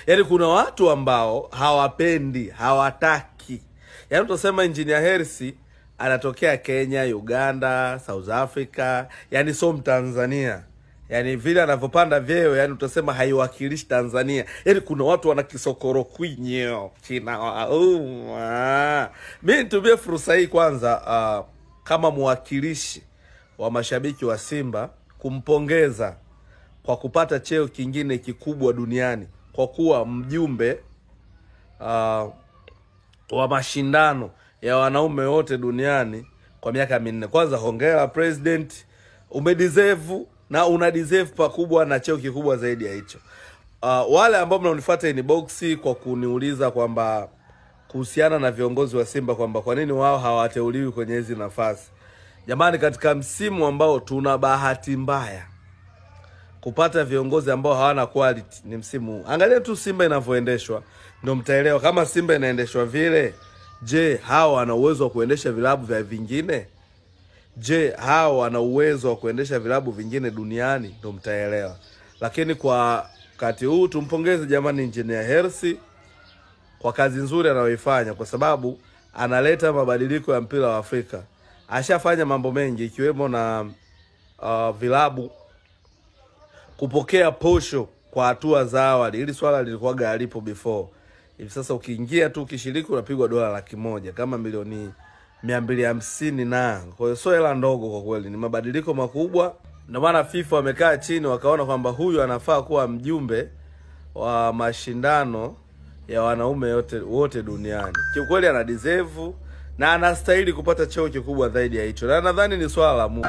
Yaani kuna watu ambao hawapendi, hawataki. Yaani tutasema Engineer Hersi anatokea Kenya, Uganda, South Africa, yaani so Mtanzania. Yaani vile anavyopanda vyeo, yaani utasema haiwakilishi Tanzania. Yaani kuna watu wana kisokoro kwinyo kinawauma. Mimi nitumie fursa hii kwanza kama mwakilishi wa mashabiki wa Simba kumpongeza kwa kupata cheo kingine kikubwa duniani, kwa kuwa mjumbe wa mashindano ya wanaume wote duniani kwa miaka 4. Kwanza hongera president, umedeserve na una deserve pakubwa na cheo kikubwa zaidi ya hicho. Wale ambao mnanifuata inbox kwa kuniuliza kwamba kuhusiana na viongozi wa Simba kwamba kwa nini wao hawateuliwi kwenye hizi nafasi. Jamani, katika msimu ambao tuna bahati mbaya kupata viongozi ambao hawana quality ni msimu. Angalia tu Simba inavyoendeshwa ndio mtaelewa kama Simba inaendeshwa vile. Je, hao wana uwezo wa kuendesha vilabu vya vingine? Je, hao wana uwezo wa kuendesha vilabu vingine duniani? Ndio mtaelewa. Lakini kwa wakati huu tumpongeze jamani Engineer Hersi kwa kazi nzuri anayoifanya, kwa sababu analeta mabadiliko ya mpira wa Afrika. Ashafanya mambo mengi ikiwemo na vilabu kupokea posho kwa hatua za awali. Hili swala lilikuwa galipo before. Hivi sasa ukiingia tu ukishiriki unapigwa $100,000 kama milioni 250 na. Kwa hiyo sio hela ndogo kwa kweli, ni mabadiliko makubwa. Ndio maana FIFA wamekaa chini wakaona kwamba huyu anafaa kuwa mjumbe wa mashindano ya wanaume wote duniani. Kiukweli ana deserve na anastahili kupata cheo kikubwa zaidi ya hicho. Na nadhani ni swala la Mungu.